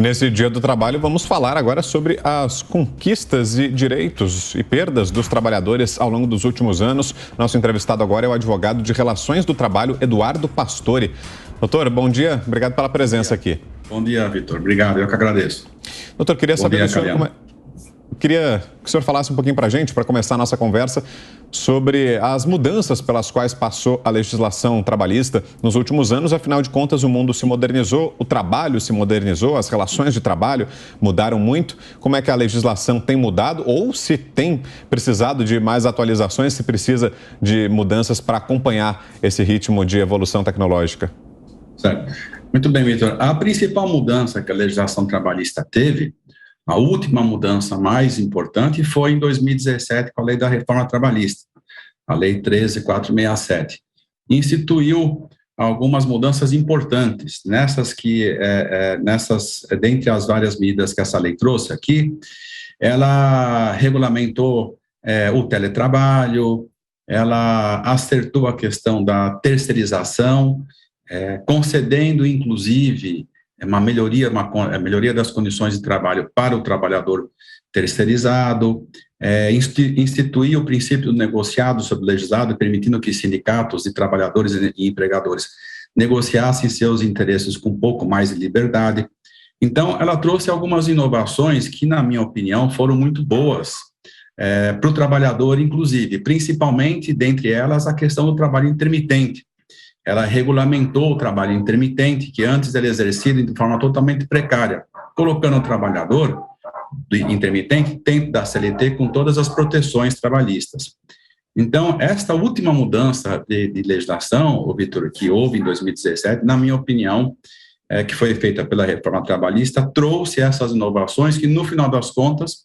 E nesse Dia do Trabalho, vamos falar agora sobre as conquistas e direitos e perdas dos trabalhadores ao longo dos últimos anos. Nosso entrevistado agora é o advogado de Relações do Trabalho, Eduardo Pastore. Doutor, bom dia. Obrigado pela presença aqui. Bom dia, Vitor. Obrigado, eu que agradeço. Doutor, queria saber do senhor queria que o senhor falasse um pouquinho para a gente, para começar a nossa conversa, sobre as mudanças pelas quais passou a legislação trabalhista nos últimos anos. Afinal de contas, o mundo se modernizou, o trabalho se modernizou, as relações de trabalho mudaram muito. Como é que a legislação tem mudado ou se tem precisado de mais atualizações, se precisa de mudanças para acompanhar esse ritmo de evolução tecnológica? Certo. Muito bem, Vitor. A principal mudança que a legislação trabalhista teve, a última mudança mais importante foi em 2017 com a Lei da Reforma Trabalhista, a Lei 13.467. Instituiu algumas mudanças importantes, dentre as várias medidas que essa lei trouxe aqui, ela regulamentou o teletrabalho, ela acertou a questão da terceirização, concedendo, inclusive, uma melhoria das condições de trabalho para o trabalhador terceirizado, instituiu o princípio do negociado sobre o legislado, permitindo que sindicatos de trabalhadores e empregadores negociassem seus interesses com um pouco mais de liberdade. Então, ela trouxe algumas inovações que, na minha opinião, foram muito boas para o trabalhador, inclusive, principalmente, dentre elas, a questão do trabalho intermitente. Ela regulamentou o trabalho intermitente, que antes era exercido de forma totalmente precária, colocando o trabalhador intermitente dentro da CLT com todas as proteções trabalhistas. Então, esta última mudança de legislação, Vitor, que houve em 2017, na minha opinião, que foi feita pela reforma trabalhista, trouxe essas inovações que, no final das contas,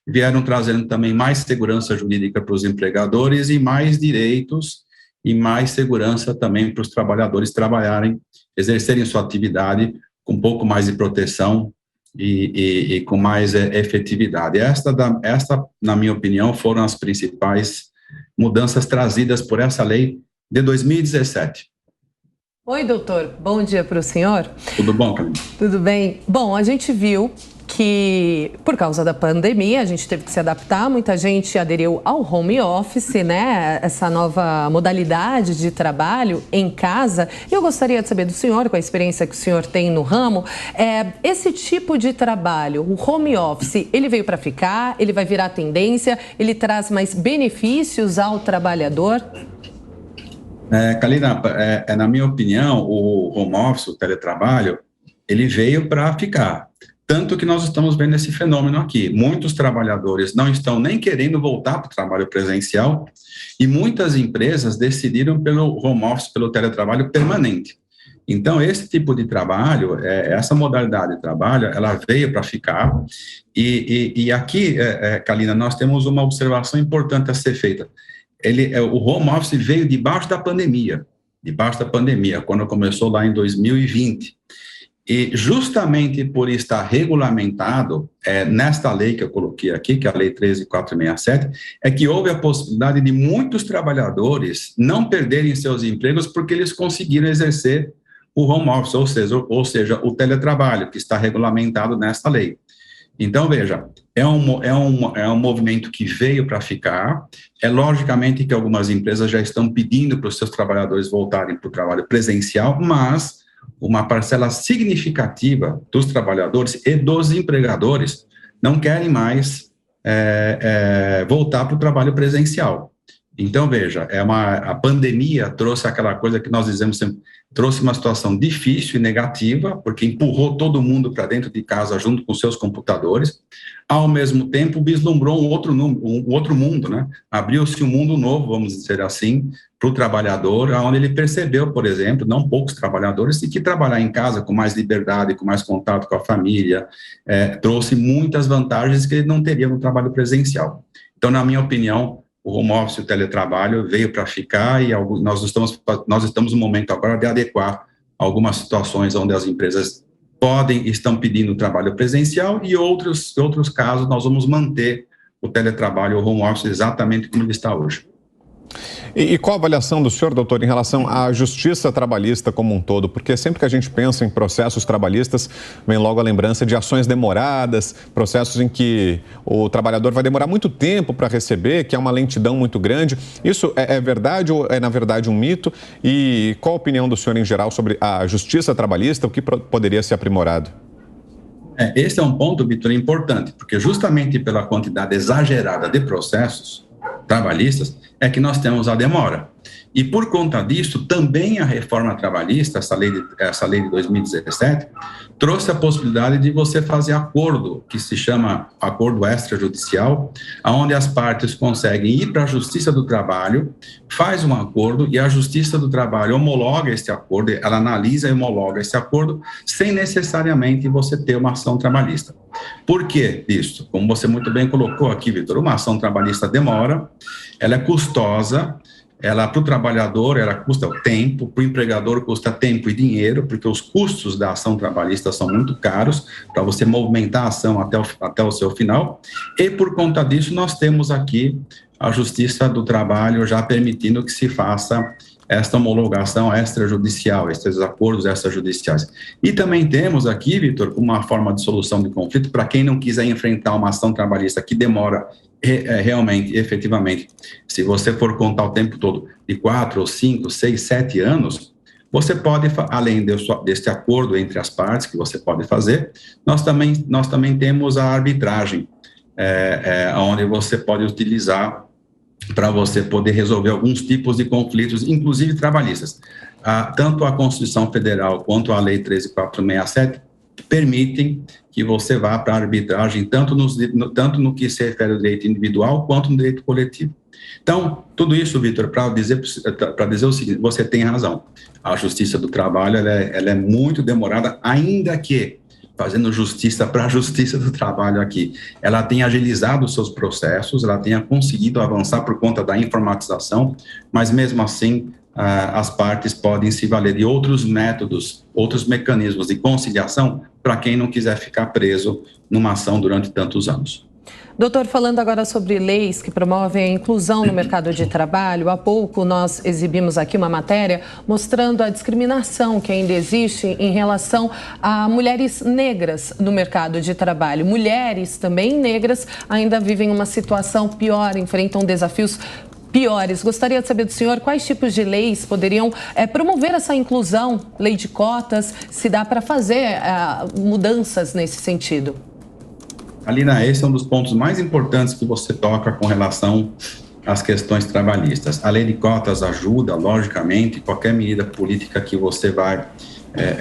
vieram trazendo também mais segurança jurídica para os empregadores e mais direitos e mais segurança também para os trabalhadores trabalharem, exercerem sua atividade com um pouco mais de proteção e com mais efetividade. Esta, na minha opinião, foram as principais mudanças trazidas por essa lei de 2017. Oi, doutor. Bom dia para o senhor. Tudo bom, Camila? Tudo bem. Bom, a gente viu que, por causa da pandemia, a gente teve que se adaptar, muita gente aderiu ao home office, né? Essa nova modalidade de trabalho em casa. Eu gostaria de saber do senhor, com a experiência que o senhor tem no ramo, esse tipo de trabalho, o home office, ele veio para ficar, ele vai virar tendência, ele traz mais benefícios ao trabalhador? Kalina, na minha opinião, o home office, o teletrabalho, ele veio para ficar. Tanto que nós estamos vendo esse fenômeno aqui. Muitos trabalhadores não estão nem querendo voltar para o trabalho presencial e muitas empresas decidiram pelo home office, pelo teletrabalho permanente. Então, esse tipo de trabalho, essa modalidade de trabalho, ela veio para ficar. E aqui, Kalina, nós temos uma observação importante a ser feita. O home office veio debaixo da pandemia, quando começou lá em 2020. E justamente por estar regulamentado nesta lei que eu coloquei aqui, que é a Lei 13.467, é que houve a possibilidade de muitos trabalhadores não perderem seus empregos porque eles conseguiram exercer o home office, ou seja, o teletrabalho, que está regulamentado nesta lei. Então, veja, é um movimento que veio para ficar. Logicamente que algumas empresas já estão pedindo para os seus trabalhadores voltarem para o trabalho presencial, mas uma parcela significativa dos trabalhadores e dos empregadores não querem mais voltar para o trabalho presencial. Então, veja, a pandemia trouxe aquela coisa que nós dizemos sempre, trouxe uma situação difícil e negativa, porque empurrou todo mundo para dentro de casa junto com seus computadores, ao mesmo tempo vislumbrou um outro mundo, né? Abriu-se um mundo novo, vamos dizer assim, para o trabalhador, onde ele percebeu, por exemplo, não poucos trabalhadores, que trabalhar em casa com mais liberdade, com mais contato com a família, trouxe muitas vantagens que ele não teria no trabalho presencial. Então, na minha opinião, o home office e o teletrabalho veio para ficar e nós estamos no momento agora de adequar algumas situações onde as empresas estão pedindo trabalho presencial e outros casos nós vamos manter o teletrabalho, o home office exatamente como ele está hoje. E qual a avaliação do senhor, doutor, em relação à justiça trabalhista como um todo? Porque sempre que a gente pensa em processos trabalhistas, vem logo a lembrança de ações demoradas, processos em que o trabalhador vai demorar muito tempo para receber, que é uma lentidão muito grande. Isso é verdade ou é, na verdade, um mito? E qual a opinião do senhor em geral sobre a justiça trabalhista, o que poderia ser aprimorado? Esse é um ponto, Vitor, importante, porque justamente pela quantidade exagerada de processos trabalhistas é que nós temos a demora. E por conta disso, também a reforma trabalhista, essa lei de 2017, trouxe a possibilidade de você fazer acordo, que se chama acordo extrajudicial, onde as partes conseguem ir para a Justiça do Trabalho, faz um acordo e a Justiça do Trabalho homologa esse acordo, ela analisa e homologa esse acordo, sem necessariamente você ter uma ação trabalhista. Por que isso? Como você muito bem colocou aqui, Vitor, uma ação trabalhista demora, ela é custosa, para o trabalhador, ela custa o tempo, para o empregador custa tempo e dinheiro, porque os custos da ação trabalhista são muito caros para você movimentar a ação até o seu final, e por conta disso nós temos aqui a Justiça do Trabalho já permitindo que se faça esta homologação extrajudicial, esses acordos extrajudiciais. E também temos aqui, Vitor, uma forma de solução de conflito para quem não quiser enfrentar uma ação trabalhista que demora realmente, efetivamente, se você for contar o tempo todo de 4 ou 5, 6, 7 anos, você pode, além deste acordo entre as partes que você pode fazer, nós também temos a arbitragem, onde você pode utilizar para você poder resolver alguns tipos de conflitos, inclusive trabalhistas. Tanto a Constituição Federal quanto a Lei 13.467 permitem que você vá para a arbitragem, tanto no que se refere ao direito individual, quanto no direito coletivo. Então, tudo isso, Vitor, para dizer o seguinte, você tem razão. A Justiça do Trabalho, ela é muito demorada, ainda que, fazendo justiça para a Justiça do Trabalho aqui, ela tenha agilizado os seus processos, ela tenha conseguido avançar por conta da informatização, mas mesmo assim, as partes podem se valer de outros métodos, outros mecanismos de conciliação para quem não quiser ficar preso numa ação durante tantos anos. Doutor, falando agora sobre leis que promovem a inclusão no mercado de trabalho, há pouco nós exibimos aqui uma matéria mostrando a discriminação que ainda existe em relação a mulheres negras no mercado de trabalho. Mulheres também negras ainda vivem uma situação pior, enfrentam desafios piores. Gostaria de saber do senhor quais tipos de leis poderiam promover essa inclusão, lei de cotas, se dá para fazer mudanças nesse sentido. Alina, esse é um dos pontos mais importantes que você toca com relação às questões trabalhistas. A lei de cotas ajuda, logicamente, qualquer medida política que você vai,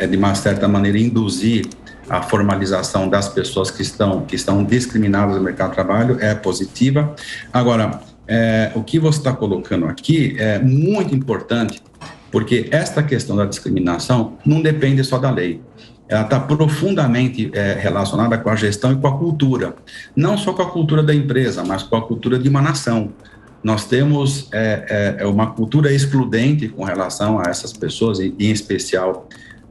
de uma certa maneira, induzir a formalização das pessoas que estão discriminadas no mercado de trabalho é positiva. Agora, o que você está colocando aqui é muito importante, porque esta questão da discriminação não depende só da lei. Ela está profundamente relacionada com a gestão e com a cultura. Não só com a cultura da empresa, mas com a cultura de uma nação. Nós temos uma cultura excludente com relação a essas pessoas, em especial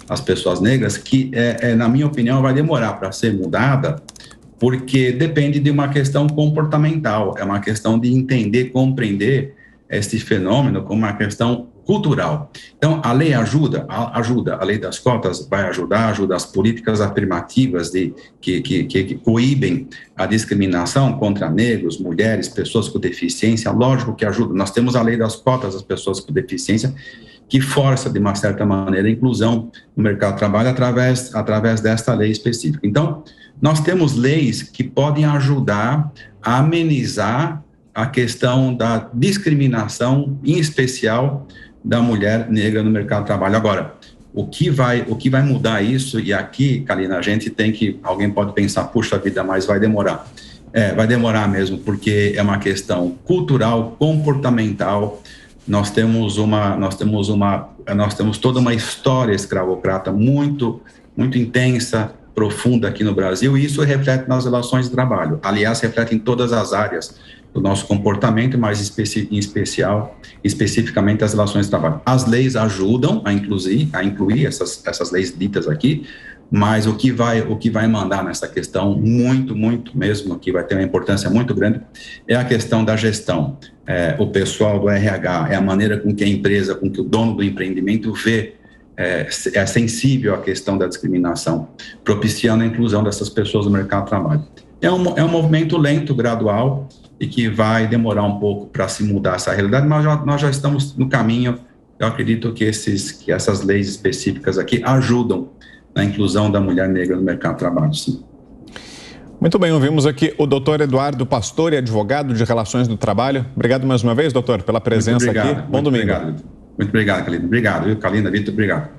as pessoas negras, que, na minha opinião, vai demorar para ser mudada, porque depende de uma questão comportamental, é uma questão de entender, compreender esse fenômeno como uma questão cultural. Então, a lei ajuda, a lei das cotas vai ajuda as políticas afirmativas que coíbem a discriminação contra negros, mulheres, pessoas com deficiência, lógico que ajuda. Nós temos a lei das cotas das pessoas com deficiência, que força, de uma certa maneira, a inclusão no mercado de trabalho através desta lei específica. Então, nós temos leis que podem ajudar a amenizar a questão da discriminação, em especial da mulher negra no mercado de trabalho. Agora, o que vai mudar isso, e aqui, Kalina, a gente tem que, alguém pode pensar, puxa vida, mas vai demorar. Vai demorar mesmo, porque é uma questão cultural, comportamental. Nós temos toda uma história escravocrata muito, muito intensa, profunda aqui no Brasil, e isso reflete nas relações de trabalho. Aliás, reflete em todas as áreas do nosso comportamento, mas especificamente as relações de trabalho. As leis ajudam a incluir essas leis ditas aqui, mas o que vai mandar nessa questão, muito mesmo, que vai ter uma importância muito grande, é a questão da gestão. O pessoal do RH, é a maneira com que a empresa, com que o dono do empreendimento vê, é sensível à questão da discriminação, propiciando a inclusão dessas pessoas no mercado de trabalho. É um movimento lento, gradual, e que vai demorar um pouco para se mudar essa realidade, mas nós já estamos no caminho. Eu acredito que essas leis específicas aqui ajudam na inclusão da mulher negra no mercado de trabalho, sim. Muito bem, ouvimos aqui o doutor Eduardo Pastore, advogado de Relações do Trabalho. Obrigado mais uma vez, doutor, pela presença aqui. Bom domingo. Muito obrigado, Kalina. Obrigado, Kalina, Vitor, obrigado.